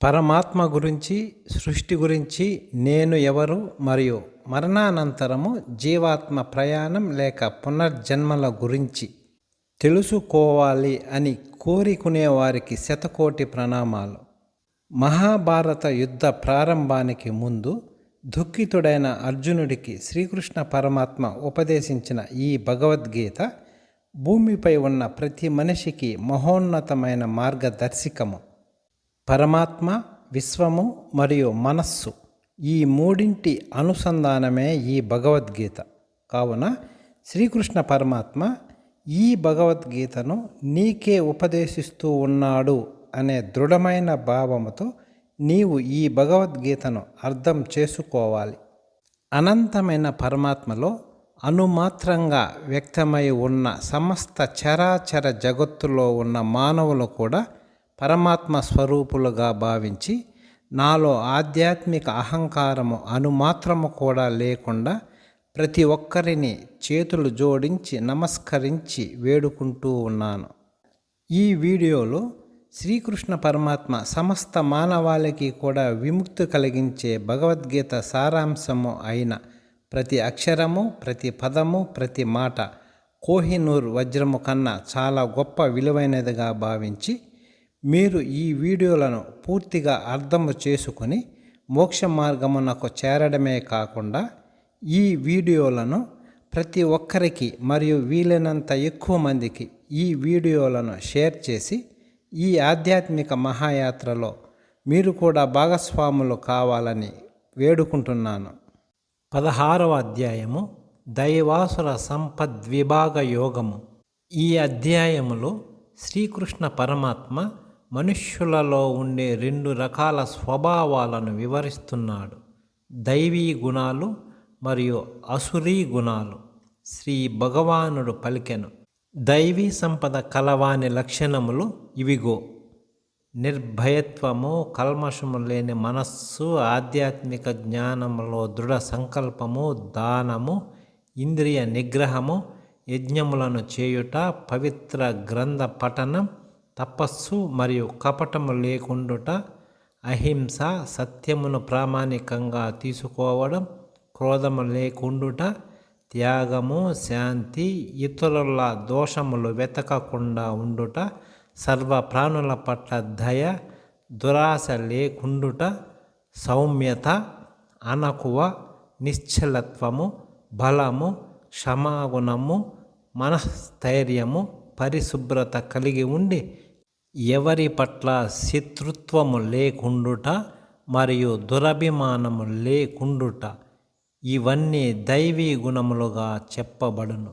పరమాత్మ గురించి, సృష్టి గురించి, నేను ఎవరు మరియు మరణానంతరము జీవాత్మ ప్రయాణం లేక పునర్జన్మల గురించి తెలుసుకోవాలి అని కోరుకునే వారికి శతకోటి ప్రణామాలు. మహాభారత యుద్ధ ప్రారంభానికి ముందు దుఃఖితుడైన అర్జునుడికి శ్రీకృష్ణ పరమాత్మ ఉపదేశించిన ఈ భగవద్గీత భూమిపై ఉన్న ప్రతి మనిషికి మహోన్నతమైన మార్గదర్శకము. పరమాత్మ, విశ్వము మరియు మనస్సు ఈ మూడింటి అనుసంధానమే ఈ భగవద్గీత. కావున శ్రీకృష్ణ పరమాత్మ ఈ భగవద్గీతను నీకే ఉపదేశిస్తూ ఉన్నాడు అనే దృఢమైన భావముతో నీవు ఈ భగవద్గీతను అర్థం చేసుకోవాలి. అనంతమైన పరమాత్మలో అణుమాత్రంగా వ్యక్తమై ఉన్న సమస్త చరాచర జగత్తులో ఉన్న మానవులు కూడా పరమాత్మ స్వరూపులుగా భావించి నాలో ఆధ్యాత్మిక అహంకారము అణుమాత్రము కూడా లేకుండా ప్రతి ఒక్కరిని చేతులు జోడించి నమస్కరించి వేడుకుంటూ ఉన్నాను. ఈ వీడియోలో శ్రీకృష్ణ పరమాత్మ సమస్త మానవాళికి కూడా విముక్తి కలిగించే భగవద్గీత సారాంశము అయిన ప్రతి అక్షరము, ప్రతి పదము, ప్రతి మాట కోహినూర్ వజ్రము కన్నా చాలా గొప్ప విలువైనదిగా భావించి మీరు ఈ వీడియోలను పూర్తిగా అర్థము చేసుకొని మోక్ష మార్గమునకు చేరడమే కాకుండా ఈ వీడియోలను ప్రతి ఒక్కరికి మరియు వీలైనంత ఎక్కువ మందికి ఈ వీడియోలను షేర్ చేసి ఈ ఆధ్యాత్మిక మహాయాత్రలో మీరు కూడా భాగస్వాములు కావాలని వేడుకుంటున్నాను. 16వ అధ్యాయము దైవాసుర సంపద్విభాగ యోగము. ఈ అధ్యాయములో శ్రీకృష్ణ పరమాత్మ మనుష్యులలో ఉండే 2 రకాల స్వభావాలను వివరిస్తున్నాడు. దైవీ గుణాలు మరియు అసురీ గుణాలు. శ్రీ భగవానుడు పలికెను, దైవీ సంపద కలవాని లక్షణములు ఇవిగో: నిర్భయత్వము, కల్మషము లేని మనస్సు, ఆధ్యాత్మిక జ్ఞానములో దృఢ సంకల్పము, దానము, ఇంద్రియ నిగ్రహము, యజ్ఞములను చేయుట, పవిత్ర గ్రంథ పఠనం, తపస్సు మరియు కపటము లేకుండుట, అహింస, సత్యమును ప్రామాణికంగా తీసుకోవడం, క్రోధము లేకుండుట, త్యాగము, శాంతి, ఇతరుల దోషములు వెతకకుండా ఉండుట, సర్వ ప్రాణుల పట్ల దయ, దురాశ లేకుండుట, సౌమ్యత, అణకువ, నిశ్చలత్వము, బలము, క్షమాగుణము, మనస్థైర్యము, పరిశుభ్రత కలిగి ఉండి ఎవరి పట్ల శత్రుత్వము లేకుండుట మరియు దురభిమానము లేకుండుట, ఇవన్నీ దైవీ గుణములుగా చెప్పబడును.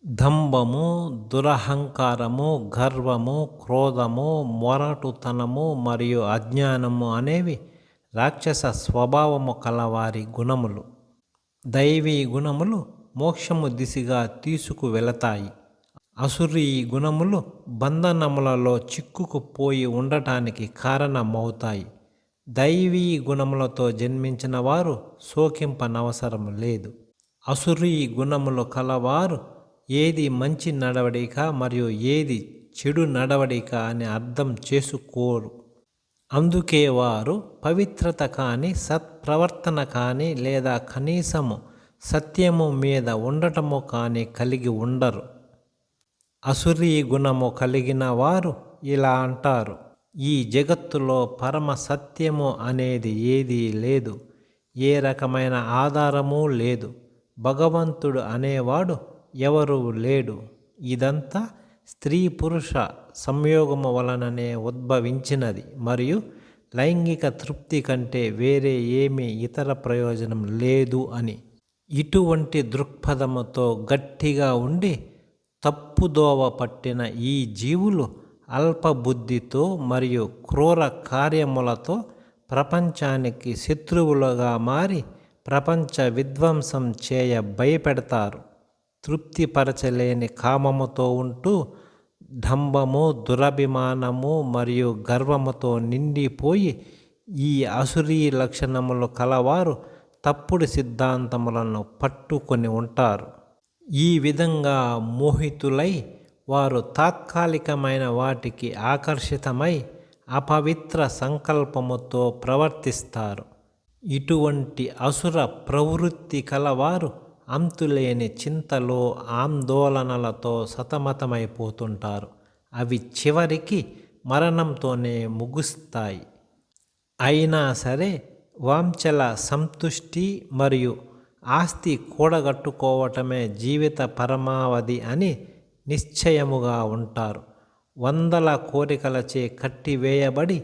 దంభము, దురహంకారము, గర్వము, క్రోధము, మొరటుతనము మరియు అజ్ఞానము అనేవి రాక్షస స్వభావము కలవారి గుణములు. దైవీ గుణములు మోక్షము దిశగా తీసుకువెళతాయి. అసురీ గుణములు బంధనములలో చిక్కుకుపోయి ఉండటానికి కారణమవుతాయి. దైవీ గుణములతో జన్మించిన వారు శోకింపనవసరం లేదు. అసురీ గుణములు కలవారు ఏది మంచి నడవడిక మరియు ఏది చెడు నడవడిక అని అర్థం చేసుకోరు. అందుకే వారు పవిత్రత కానీ, సత్ప్రవర్తన కానీ లేదా కనీసము సత్యము మీద ఉండటము కానీ కలిగి ఉండరు. అసురీ గుణము కలిగిన వారు ఇలా అంటారు: ఈ జగత్తులో పరమ సత్యము అనేది ఏదీ లేదు, ఏ రకమైన ఆధారము లేదు, భగవంతుడు అనేవాడు ఎవరూ లేడు, ఇదంతా స్త్రీ పురుష సంయోగము వలననే ఉద్భవించినది మరియు లైంగిక తృప్తి కంటే వేరే ఏమీ ఇతర ప్రయోజనం లేదు అని. ఇటువంటి దృక్పథముతో గట్టిగా ఉండి తప్పుదోవ పట్టిన ఈ జీవులు అల్పబుద్ధితో మరియు క్రూర కార్యములతో ప్రపంచానికి శత్రువులుగా మారి ప్రపంచ విధ్వంసం చేయ భయపెడతారు. తృప్తిపరచలేని కామముతో ఉంటూ డంబము, దురభిమానము మరియు గర్వముతో నిండిపోయి ఈ అసురీ లక్షణములు కలవారు తప్పుడు సిద్ధాంతములను పట్టుకొని ఉంటారు. ఈ విధంగా మోహితులై వారు తాత్కాలికమైన వాటికి ఆకర్షితమై అపవిత్ర సంకల్పముతో ప్రవర్తిస్తారు. ఇటువంటి అసుర ప్రవృత్తి కలవారు అంతులేని చింతలు ఆందోళనలతో సతమతమైపోతుంటారు. అవి చివరికి మరణంతోనే ముగుస్తాయి. అయినా సరే వాంఛల సంతుష్టి మరియు ఆస్తి కూడగట్టుకోవటమే జీవిత పరమావధి అని నిశ్చయముగా ఉంటారు. వందల కోరికలచే కట్టివేయబడి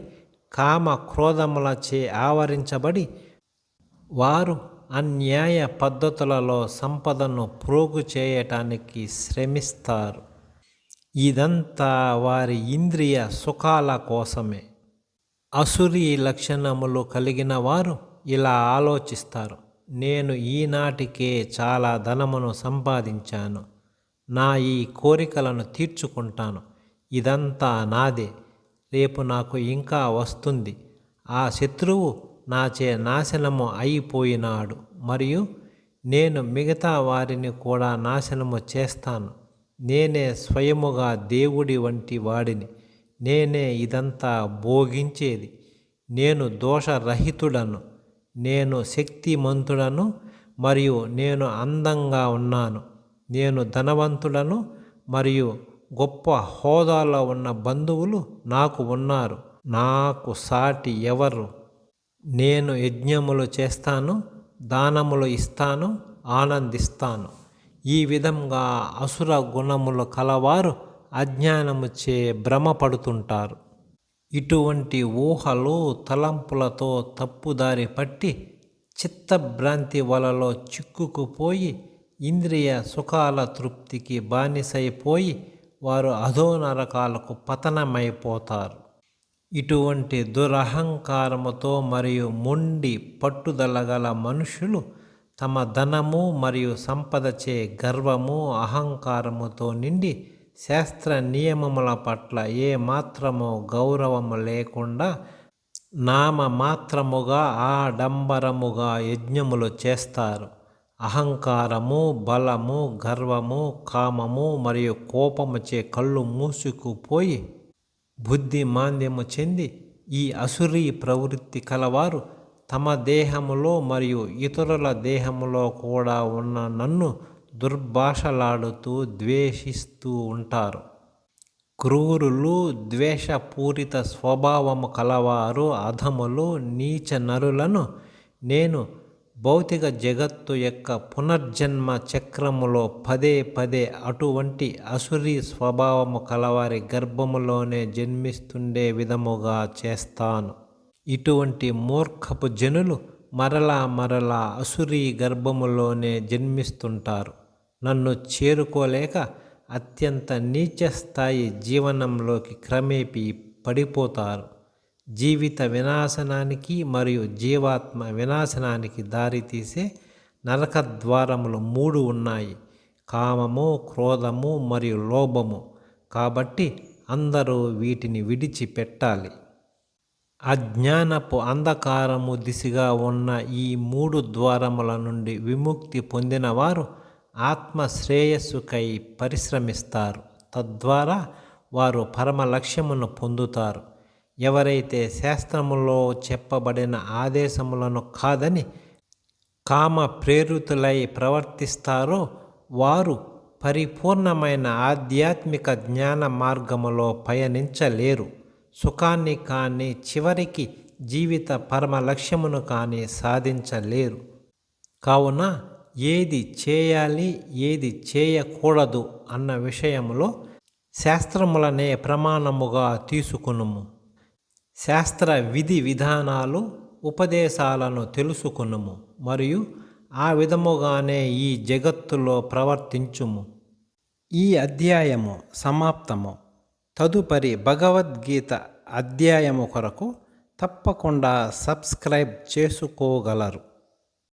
కామ క్రోధములచే ఆవరించబడి వారు అన్యాయ పద్ధతులలో సంపదను ప్రోగు చేయటానికి శ్రమిస్తారు. ఇదంతా వారి ఇంద్రియ సుఖాల కోసమే. అసురీ లక్షణములు కలిగిన వారు ఇలా ఆలోచిస్తారు: నేను ఈనాటికే చాలా ధనమును సంపాదించాను, నా ఈ కోరికలను తీర్చుకుంటాను, ఇదంతా నాదే, రేపు నాకు ఇంకా వస్తుంది. ఆ శత్రువు నాచే నాశనము అయిపోయినాడు మరియు నేను మిగతా వారిని కూడా నాశనము చేస్తాను. నేనే స్వయముగా దేవుడి వంటి వాడిని, నేనే ఇదంతా భోగించేది. నేను దోషరహితుడను, నేను శక్తిమంతుడను మరియు నేను అందంగా ఉన్నాను. నేను ధనవంతుడను మరియు గొప్ప హోదాలో ఉన్న బంధువులు నాకు ఉన్నారు. నాకు సాటి ఎవరు? నేను యజ్ఞములు చేస్తాను, దానములు ఇస్తాను, ఆనందిస్తాను. ఈ విధంగా అసుర గుణములు కలవారు అజ్ఞానముచే భ్రమపడుతుంటారు. ఇటువంటి ఊహలు తలంపులతో తప్పుదారి పట్టి చిత్తభ్రాంతి వలలో చిక్కుకుపోయి ఇంద్రియ సుఖాల తృప్తికి బానిసైపోయి వారు అధోనరకాలకు పతనమైపోతారు. ఇటువంటి దురహంకారముతో మరియు మొండి పట్టుదల గల మనుషులు తమ ధనము మరియు సంపదచే గర్వము అహంకారముతో నిండి శాస్త్ర నియమముల పట్ల ఏ మాత్రము గౌరవము లేకుండా నామమాత్రముగా ఆడంబరముగా యజ్ఞములు చేస్తారు. అహంకారము, బలము, గర్వము, కామము మరియు కోపముచే కళ్ళు మూసుకుపోయి బుద్ధి మాంద్యము చెంది ఈ అసురీ ప్రవృత్తి కలవారు తమ దేహములో మరియు ఇతరుల దేహములో కూడా ఉన్న నన్ను దుర్భాషలాడుతూ ద్వేషిస్తూ ఉంటారు. క్రూరులు, ద్వేషపూరిత స్వభావము కలవారు, అధములు, నీచ నరులను నేను భౌతిక జగత్తు యొక్క పునర్జన్మ చక్రములో పదే పదే అటువంటి అసురీ స్వభావము కలవారి గర్భములోనే జన్మిస్తుండే విధముగా చేస్తాను. ఇటువంటి మూర్ఖపు జనులు మరలా అసురీ గర్భములోనే జన్మిస్తుంటారు. నన్ను చేరుకోలేక అత్యంత నీచ స్థాయి జీవనంలోకి క్రమేపీ పడిపోతారు. జీవిత వినాశనానికి మరియు జీవాత్మ వినాశనానికి దారితీసే నరకద్వారములు 3 ఉన్నాయి: కామము, క్రోధము మరియు లోభము. కాబట్టి అందరూ వీటిని విడిచిపెట్టాలి. అజ్ఞానపు అంధకారము దిశగా ఉన్న ఈ 3 ద్వారముల నుండి విముక్తి పొందినవారు ఆత్మ శ్రేయస్సుకై పరిశ్రమిస్తారు. తద్వారా వారు పరమ లక్ష్యమును పొందుతారు. ఎవరైతే శాస్త్రములో చెప్పబడిన ఆదేశములను కాదని కామ ప్రేరితులై ప్రవర్తిస్తారో వారు పరిపూర్ణమైన ఆధ్యాత్మిక జ్ఞాన మార్గములో పయనించలేరు. సుఖాన్ని కానీ చివరికి జీవిత పరమ లక్ష్యమును కానీ సాధించలేరు. కావున ఏది చేయాలి, ఏది చేయకూడదు అన్న విషయములో శాస్త్రములనే ప్రమాణముగా తీసుకునుము. శాస్త్ర విధి విధానాలు, ఉపదేశాలను తెలుసుకునుము మరియు ఆ విధముగానే ఈ జగత్తులో ప్రవర్తించుము. ఈ అధ్యాయము సమాప్తము. తదుపరి భగవద్గీత అధ్యాయము కొరకు తప్పకుండా సబ్స్క్రైబ్ చేసుకోగలరు.